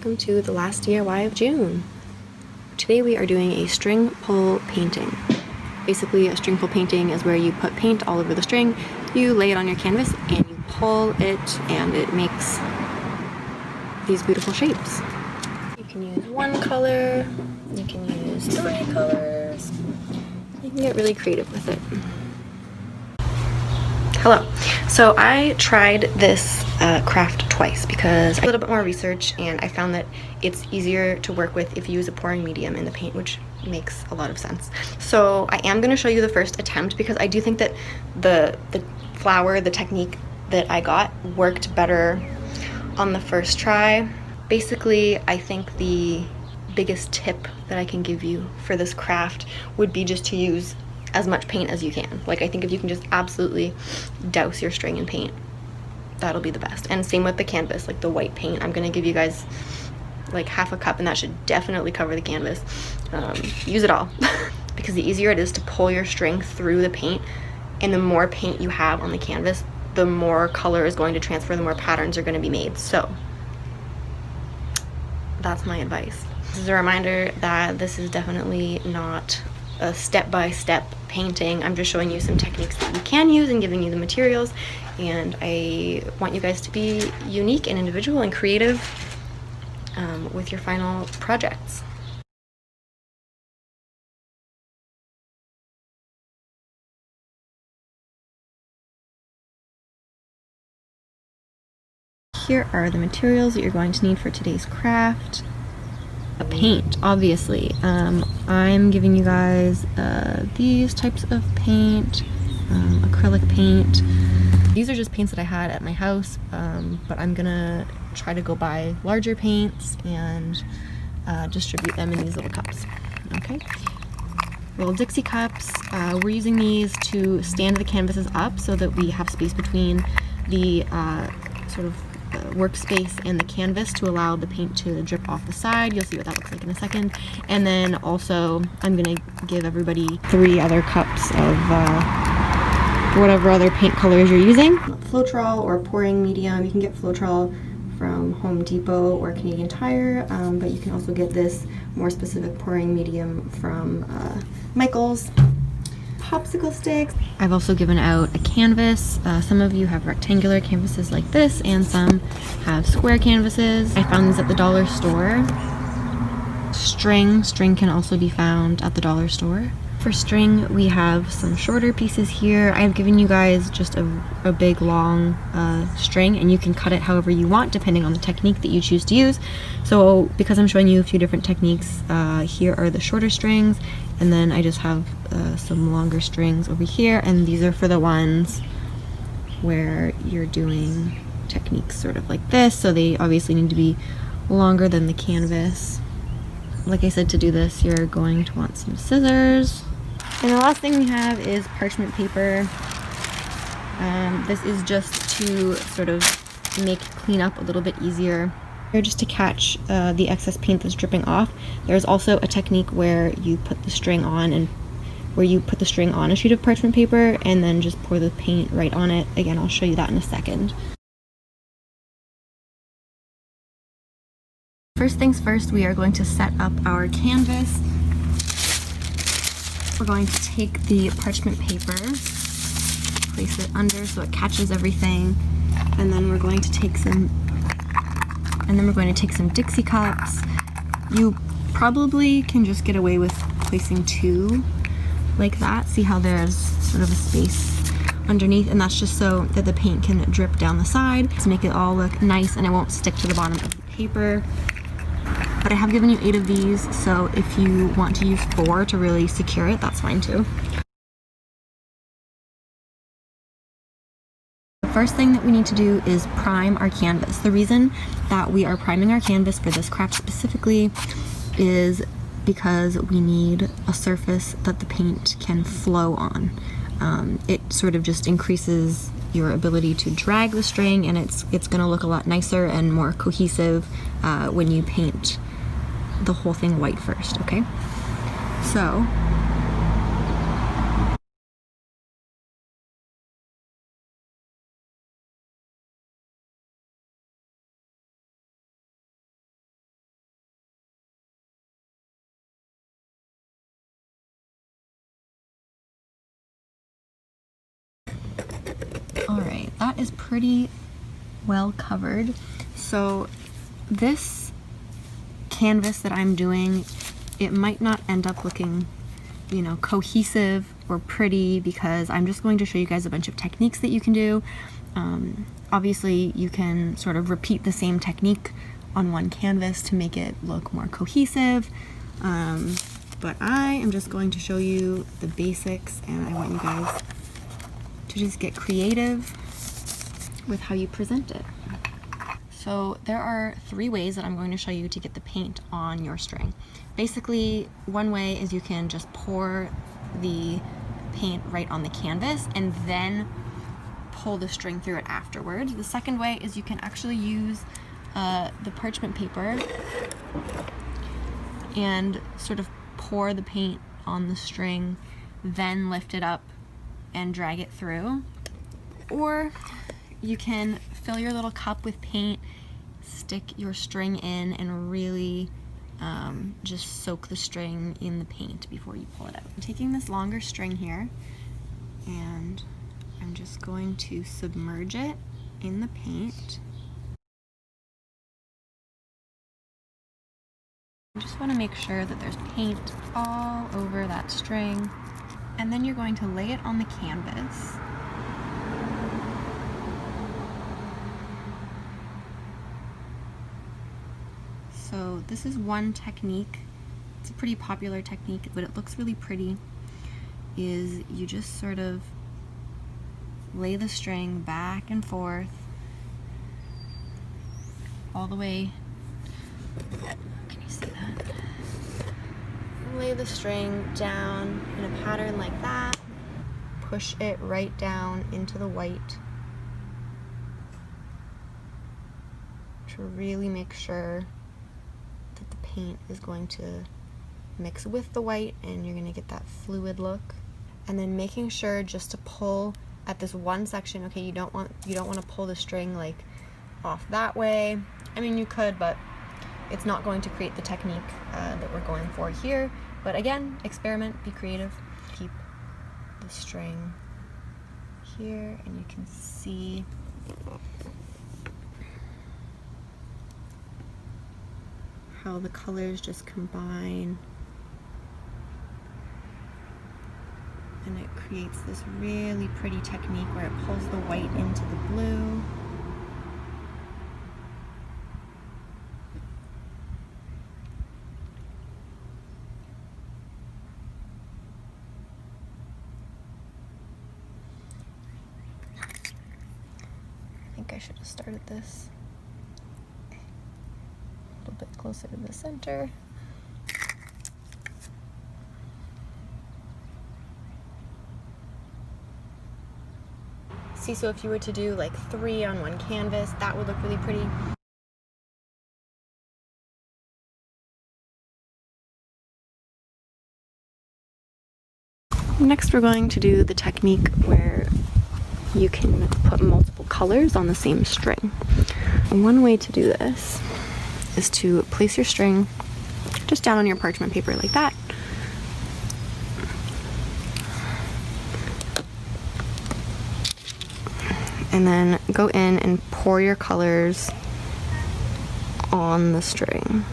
welcome to the last DIY of June. Today we are doing a string pull painting. Basically, a string pull painting is where you put paint all over the string, you lay it on your canvas, and you pull it, and it makes these beautiful shapes. You can use one color, you can use 3 colors, you can get really creative with it. Hello. So I tried this craft twice because I did a little bit more research and I found that it's easier to work with if you use a pouring medium in the paint, which makes a lot of sense. So I am going to show you the first attempt because I do think that the flower, the technique that I got, worked better on the first try. Basically, I think the biggest tip that I can give you for this craft would be just to use as much paint as you can. Like, I think if you can just absolutely douse your string in paint, that'll be the best. And same with the canvas, like the white paint. I'm gonna give you guys like half a cup and that should definitely cover the canvas. Use it all because the easier it is to pull your string through the paint, and the more paint you have on the canvas, the more color is going to transfer, the more patterns are going to be made. So that's my advice. This is a reminder that this is definitely not a step-by-step painting. I'm just showing you some techniques that you can use and giving you the materials, and I want you guys to be unique and individual and creative with your final projects. Here are the materials that you're going to need for today's craft. A paint, obviously. I'm giving you guys these types of paint, acrylic paint. These are just paints that I had at my house, but I'm gonna try to go buy larger paints and distribute them in these little cups. Okay, little Dixie cups. We're using these to stand the canvases up so that we have space between the sort of workspace and the canvas to allow the paint to drip off the side. You'll see what that looks like in a second. And then also I'm gonna give everybody 3 other cups of whatever other paint colors you're using. Floetrol or pouring medium. You can get Floetrol from Home Depot or Canadian Tire, but you can also get this more specific pouring medium from Michaels. Popsicle sticks. I've also given out a canvas. Some of you have rectangular canvases like this, and some have square canvases. I found these at the dollar store. String can also be found at the dollar store. For string, we have some shorter pieces here. I've given you guys just a big long string, and you can cut it however you want depending on the technique that you choose to use. So because I'm showing you a few different techniques, here are the shorter strings, and then I just have some longer strings over here, and these are for the ones where you're doing techniques sort of like this, so they obviously need to be longer than the canvas. Like I said, to do this, you're going to want some scissors. And the last thing we have is parchment paper. This is just to sort of make cleanup a little bit easier. Just to catch the excess paint that's dripping off. There's also a technique where you put the string on a sheet of parchment paper and then just pour the paint right on it. Again, I'll show you that in a second. First things first, we are going to set up our canvas. We're going to take the parchment paper, place it under so it catches everything, and then we're going to take some Dixie cups. You probably can just get away with placing 2 like that. See how there's sort of a space underneath, and that's just so that the paint can drip down the side to make it all look nice and it won't stick to the bottom of the paper. But I have given you 8 of these, so if you want to use 4 to really secure it, that's fine too. The first thing that we need to do is prime our canvas. The reason that we are priming our canvas for this craft specifically is because we need a surface that the paint can flow on. It sort of just increases your ability to drag the string, and it's going to look a lot nicer and more cohesive when you paint the whole thing white first, okay? So that is pretty well covered. So this canvas that I'm doing, it might not end up looking, you know, cohesive or pretty, because I'm just going to show you guys a bunch of techniques that you can do. Obviously you can sort of repeat the same technique on one canvas to make it look more cohesive, but I am just going to show you the basics, and I want you guys to just get creative with how you present it. So there are 3 ways that I'm going to show you to get the paint on your string. Basically, one way is you can just pour the paint right on the canvas and then pull the string through it afterwards. The second way is you can actually use the parchment paper and sort of pour the paint on the string, then lift it up and drag it through. Or you can fill your little cup with paint, stick your string in, and really just soak the string in the paint before you pull it out. I'm taking this longer string here, and I'm just going to submerge it in the paint. I just want to make sure that there's paint all over that string, and then you're going to lay it on the canvas. So this is one technique. It's a pretty popular technique, but it looks really pretty. Is you just sort of lay the string back and forth all the way. Can you see that? Lay the string down in a pattern like that. Push it right down into the white to really make sure that the paint is going to mix with the white and you're going to get that fluid look. And then making sure just to pull at this one section. Okay, you don't want to pull the string like off that way. I mean, you could, but it's not going to create the technique that we're going for here. But again, experiment, be creative. Keep the string here, and you can see how the colors just combine, and it creates this really pretty technique where it pulls the white into the blue. I think I should have started this a little bit closer to the center. See, so if you were to do like 3 on one canvas, that would look really pretty. Next, we're going to do the technique where you can put multiple colors on the same string. One way to do this is to place your string just down on your parchment paper like that. And then go in and pour your colors on the string.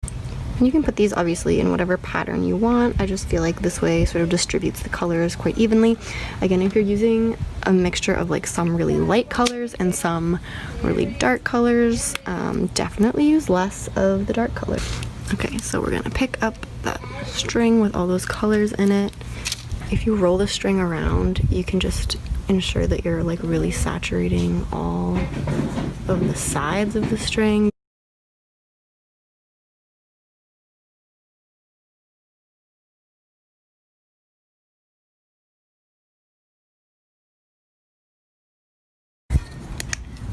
And you can put these obviously in whatever pattern you want. I just feel like this way sort of distributes the colors quite evenly. Again, if you're using a mixture of like some really light colors and some really dark colors, definitely use less of the dark color. Okay, so we're gonna pick up that string with all those colors in it. If you roll the string around, you can just ensure that you're like really saturating all of the sides of the string.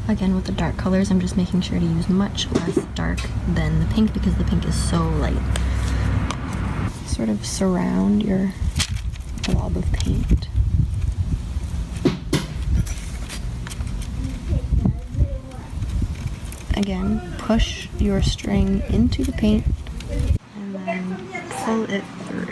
Again, with the dark colors, I'm just making sure to use much less dark than the pink because the pink is so light. Sort of surround your blob of paint. Again, push your string into the paint and then pull it through.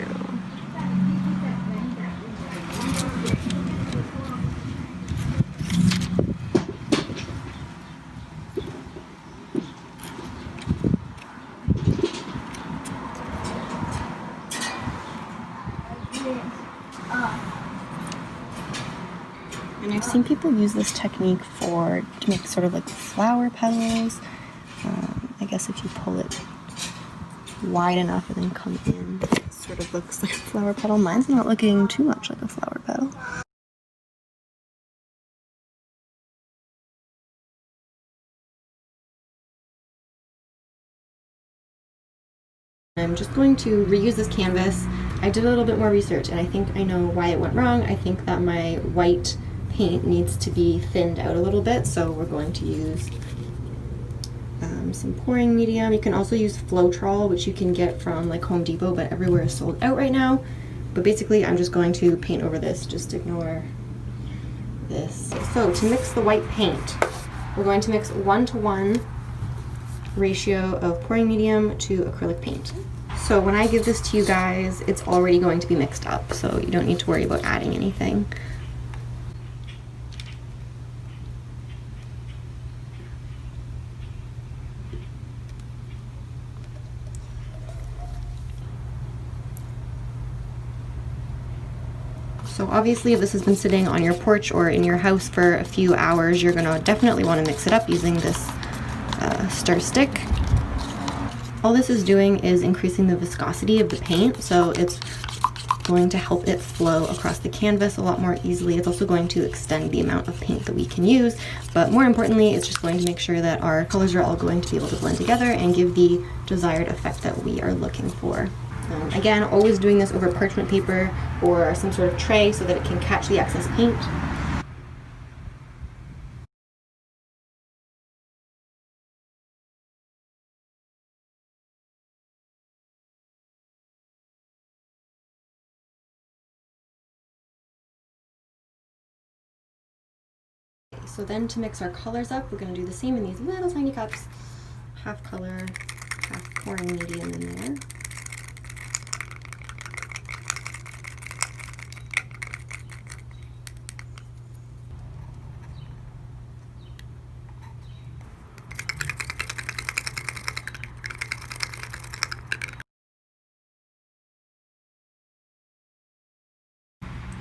And I've seen people use this technique to make sort of like flower petals. I guess if you pull it wide enough and then come in, it sort of looks like a flower petal. Mine's not looking too much like a flower petal. I'm just going to reuse this canvas. I did a little bit more research and I think I know why it went wrong. I think that my white paint needs to be thinned out a little bit, so we're going to use some pouring medium. You can also use Floetrol, which you can get from like Home Depot, but everywhere is sold out right now. But basically I'm just going to paint over this, just ignore this. So to mix the white paint, we're going to mix 1-to-1 ratio of pouring medium to acrylic paint. So when I give this to you guys, it's already going to be mixed up, so you don't need to worry about adding anything. So obviously if this has been sitting on your porch or in your house for a few hours, you're gonna definitely want to mix it up using this stir stick. All this is doing is increasing the viscosity of the paint, so it's going to help it flow across the canvas a lot more easily. It's also going to extend the amount of paint that we can use, but more importantly, it's just going to make sure that our colors are all going to be able to blend together and give the desired effect that we are looking for. Again, always doing this over parchment paper or some sort of tray so that it can catch the excess paint. So then to mix our colors up, we're going to do the same in these little tiny cups. Half color, half pouring medium in there.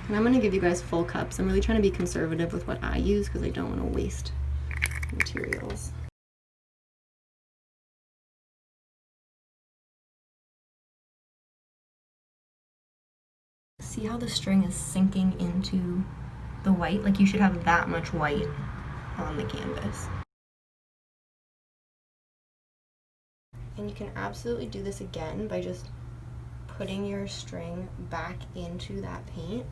And I'm going to give you guys full cups. I'm really trying to be conservative with what I use because I don't want to waste materials. See how the string is sinking into the white? Like you should have that much white on the canvas. And you can absolutely do this again by just putting your string back into that paint.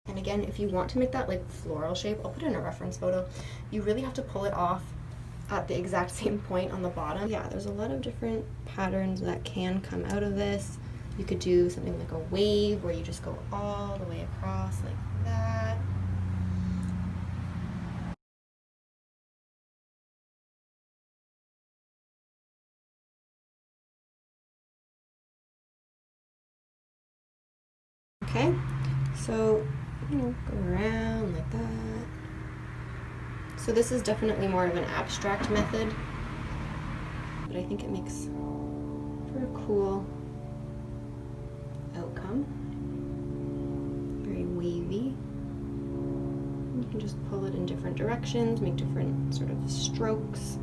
And again, if you want to make that like floral shape, I'll put it in a reference photo, you really have to pull it off at the exact same point on the bottom. Yeah, there's a lot of different patterns that can come out of this. You could do something like a wave where you just go all the way across like that. Okay, so go around like that. So this is definitely more of an abstract method, but I think it makes for a cool outcome. Very wavy. You can just pull it in different directions, make different sort of strokes.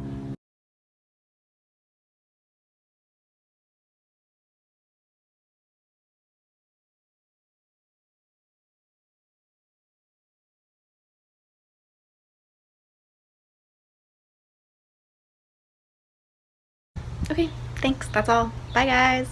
Okay, thanks. That's all. Bye, guys.